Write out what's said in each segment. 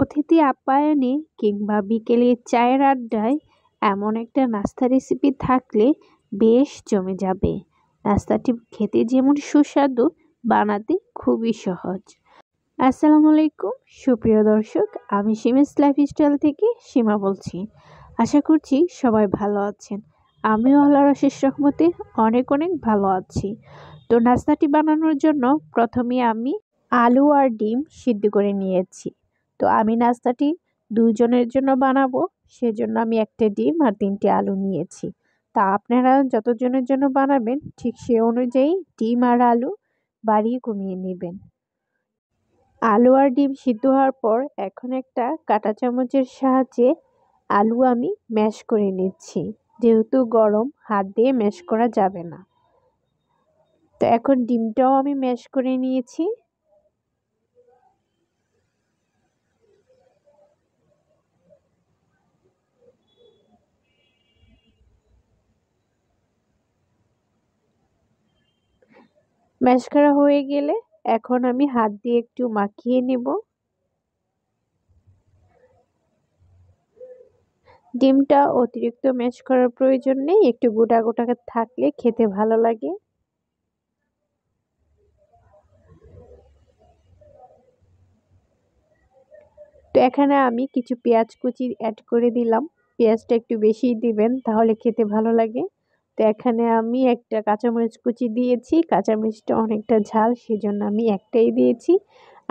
অতিথি আপ্যায়নে কিংবা বিকেলের চায়ের আড্ডায় এমন একটা নাস্তা রেসিপি থাকলে বেশ জমে যাবে। নাস্তাটি খেতে যেমন সুস্বাদু, বানাতে খুবই সহজ। আসসালামু আলাইকুম সুপ্রিয় দর্শক, আমি সীমাস লাইফস্টাইল থেকে সীমা বলছি। আশা করছি সবাই ভালো আছেন। আমিও আল্লাহর অশেষ রহমতে অনেক অনেক ভালো আছি। তো নাস্তাটি বানানোর জন্য প্রথমে আমি আলু আর ডিম সিদ্ধ করে নিয়েছি। তো আমি নাস্তাটি দুজনের জন্য বানাবো, সেজন্য আমি একটা ডিম আর 3টে আলু নিয়েছি। তা আপনারা যতজনের জন্য বানাবেন ঠিক সে অনুযায়ী ডিম আর আলু বাড়িয়ে কমিয়ে নেবেন। আলু আর ডিম সিদ্ধ হওয়ার পর এখন একটা কাঁটা চামচের সাহায্যে আলু আমি ম্যাশ করে নিচ্ছি। যেহেতু গরম, হাত দিয়ে ম্যাশ করা যাবে না। তো এখন ডিমটাও আমি ম্যাশ করে নিয়েছি। ম্যাশ করা হয়ে গেলে এখন আমি হাত দিয়ে একটু মাখিয়ে নেব। ডিমটা অতিরিক্ত ম্যাশ করার প্রয়োজন নেই, একটু গোটা গোটা থাকলে খেতে ভালো লাগে। তো এখানে আমি কিছু পেঁয়াজ কুচি অ্যাড করে দিলাম। পেঁয়াজটা একটু বেশিই দিবেন, তাহলে খেতে ভালো লাগে। তো এখানে আমি একটা কাঁচামরিচ কুচি দিয়েছি, কাঁচামরিচটা অনেকটা ঝাল, সেজন্য আমি একটাই দিয়েছি।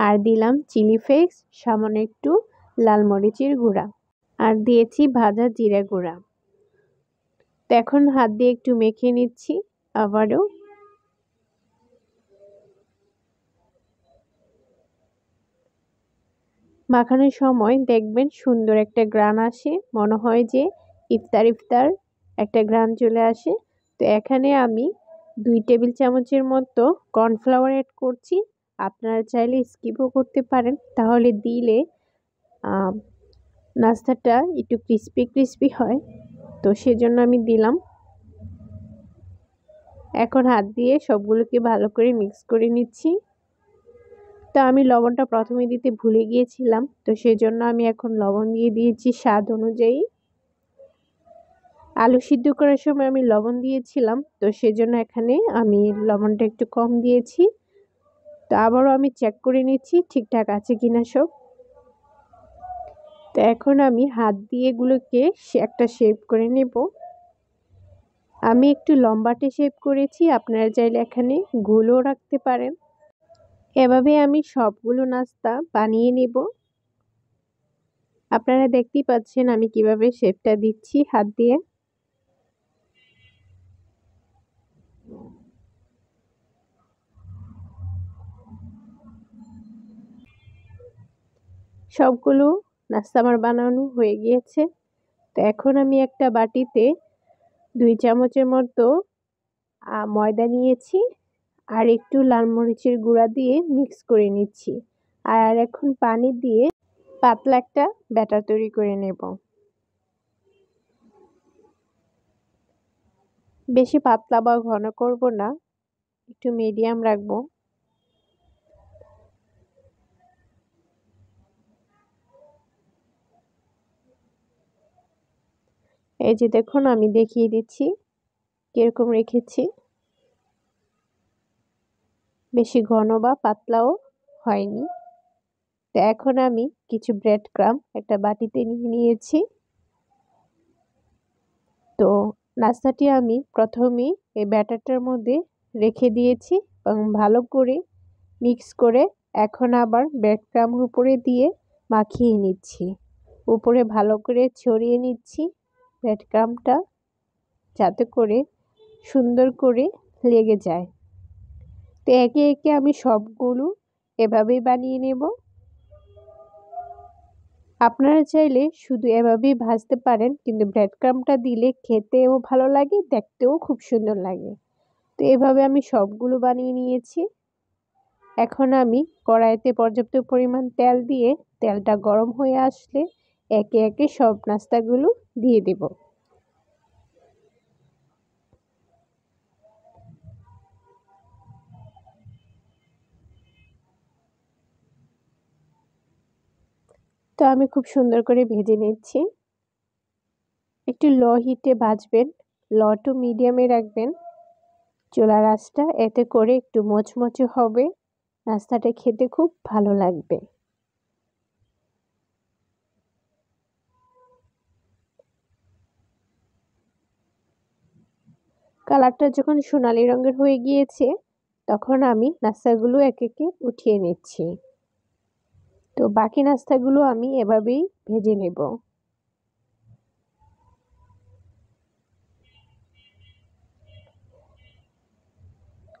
আর দিলাম চিলি ফ্লেক্স, সামান্য একটু লাল মরিচের গুঁড়া, আর দিয়েছি ভাজা জিরা গুঁড়া। তো এখন হাত দিয়ে একটু মেখে নিচ্ছি আবারও। মাখানোর সময় দেখবেন সুন্দর একটা ঘ্রাণ আসে, মনে হয় যে ইফতার ইফতার একটা ঘ্রাণ চলে আসে। তো এখানে আমি 2 টেবিল চামচের মতো কর্নফ্লাওয়ার অ্যাড করছি। আপনারা চাইলে স্কিপও করতে পারেন, তাহলে দিলে নাস্তাটা একটু ক্রিস্পি ক্রিস্পি হয়। তো সেজন্য আমি দিলাম। এখন হাত দিয়ে সবগুলোকে ভালো করে মিক্স করে নিচ্ছি। তো আমি লবণটা প্রথমে দিতে ভুলে গিয়েছিলাম, তো সেজন্য আমি এখন লবণ দিয়ে দিয়েছি স্বাদ অনুযায়ী। আলু সিদ্ধ করার সময় আমি লবণ দিয়েছিলাম, তো সেজন্য এখানে আমি লবণটা একটু কম দিয়েছি। তো আবারও আমি চেক করে নিচ্ছি ঠিকঠাক আছে কিনা সব। তো এখন আমি হাত দিয়ে এগুলোকে একটা শেপ করে নেব। আমি একটু লম্বাটে শেপ করেছি, আপনারা চাইলে এখানে গোলও রাখতে পারেন। এভাবে আমি সবগুলো নাস্তা বানিয়ে নেব। আপনারা দেখতেই পাচ্ছেন আমি কিভাবে শেপটা দিচ্ছি হাত দিয়ে। সবগুলো নাস্তা আমার বানানো হয়ে গিয়েছে। তো এখন আমি একটা বাটিতে 2 চামচের মতো ময়দা নিয়েছি, আর একটু লাল মরিচের গুঁড়া দিয়ে মিক্স করে নিচ্ছি। আর এখন পানি দিয়ে পাতলা একটা ব্যাটার তৈরি করে নেব। বেশি পাতলা বা ঘন করব না, একটু মিডিয়াম রাখবো। এই যে দেখুন, আমি দেখিয়ে দিচ্ছি কিরকম রেখেছি। বেশি ঘন বা পাতলাও হয়নি। তো এখন আমি কিছু ব্রেড ক্রাম্ব একটা বাটিতে নিয়ে নিয়েছি। তো নাস্তাটি আমি প্রথমেই এই ব্যাটারটার মধ্যে রেখে দিয়েছি এবং ভালো করে মিক্স করে এখন আবার ব্রেড ক্রাম্বের উপরে দিয়ে মাখিয়ে নিচ্ছি। উপরে ভালো করে ছড়িয়ে নিচ্ছি ব্রেড ক্রাম্বটা, যাতে করে সুন্দর করে লেগে যায়। তো একে একে আমি সবগুলো এভাবেই বানিয়ে নেব। আপনারা চাইলে শুধু এভাবেই ভাজতে পারেন, কিন্তু ব্রেড ক্রাম্বটা দিলে খেতেও ভালো লাগে, দেখতেও খুব সুন্দর লাগে। তো এভাবে আমি সবগুলো বানিয়ে নিয়েছি। এখন আমি কড়াইতে পর্যাপ্ত পরিমাণ তেল দিয়ে, তেলটা গরম হয়ে আসলে একে একে সব নাস্তাগুলো দিয়ে দেব। তো তো আমি খুব সুন্দর করে ভেজে নিচ্ছি। একটু লো হিটে ভাজবেন, লো টু মিডিয়ামে রাখবেন চুলার আঁচটা, এতে করে একটু মচমচে হবে, নাস্তাটা খেতে খুব ভালো লাগবে। কালারটা যখন সোনালী রঙের হয়ে গিয়েছে তখন আমি নাস্তাগুলো একে একে উঠিয়ে নিচ্ছি। তো বাকি নাস্তাগুলো আমি এভাবেই ভেজে নেব।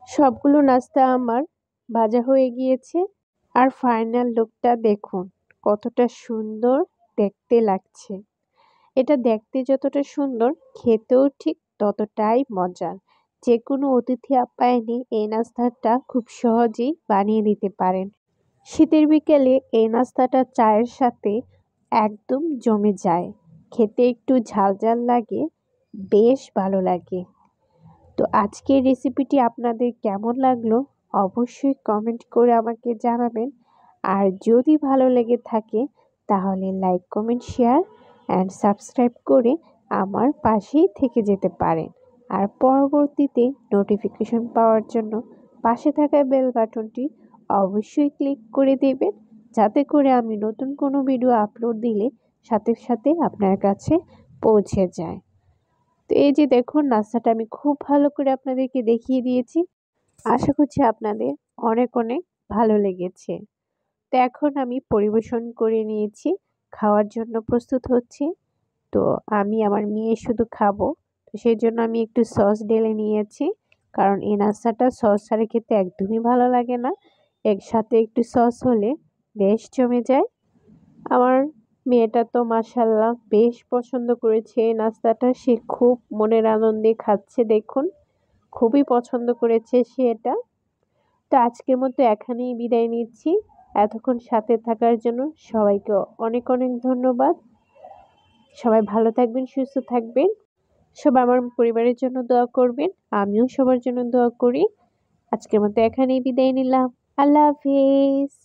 সবগুলো নাস্তা আমার ভাজা হয়ে গিয়েছে। আর ফাইনাল লুকটা দেখুন কতটা সুন্দর দেখতে লাগছে। এটা দেখতে যতটা সুন্দর খেতেও ঠিক ততটাই মজার। যে কোনো অতিথি আপ্যায়নে এই নাস্তাটা খুব সহজেই বানিয়ে দিতে পারেন। শীতের বিকেলে এই নাস্তাটা চায়ের সাথে একদম জমে যায়। খেতে একটু ঝাল ঝাল লাগে, বেশ ভালো লাগে। তো আজকের রেসিপিটি আপনাদের কেমন লাগলো অবশ্যই কমেন্ট করে আমাকে জানাবেন। আর যদি ভালো লেগে থাকে তাহলে like, comment, share and subscribe করে আমার পাশেই থেকে যেতে পারেন। আর পরবর্তীতে নোটিফিকেশন পাওয়ার জন্য পাশে থাকা বেল বাটনটি অবশ্যই ক্লিক করে দেবেন, যাতে করে আমি নতুন কোনো ভিডিও আপলোড দিলে সাথে সাথে আপনার কাছে পৌঁছে যায়। তো এই যে দেখুন নাস্তাটা আমি খুব ভালো করে আপনাদেরকে দেখিয়ে দিয়েছি। আশা করছি আপনাদের অনেক অনেক ভালো লেগেছে। তো এখন আমি পরিবেশন করে নিয়েছি, খাওয়ার জন্য প্রস্তুত হচ্ছি। তো আমি আমার মেয়ে শুধু খাবো, তো সেই জন্য আমি একটু সস ঢেলে নিয়েছি, কারণ এই নাস্তাটা সস ছাড়া খেতে একদমই ভালো লাগে না। একসাথে একটু সস হলে বেশ জমে যায়। আমার মেয়েটা তো মাশাআল্লাহ বেশ পছন্দ করেছে এই নাস্তাটা, সে খুব মনের আনন্দে খাচ্ছে দেখুন, খুবই পছন্দ করেছে সে এটা। তো আজকের মতো এখানেই বিদায় নিচ্ছি। এতক্ষণ সাথে থাকার জন্য সবাইকে অনেক অনেক ধন্যবাদ। সবাই ভালো থাকবেন, সুস্থ থাকবেন। সবাই আমার পরিবারের জন্য দোয়া করবেন, আমিও সবার জন্য দোয়া করি। আজকের মতো এখানেই বিদায় নিলাম। আল্লাহ হাফেজ।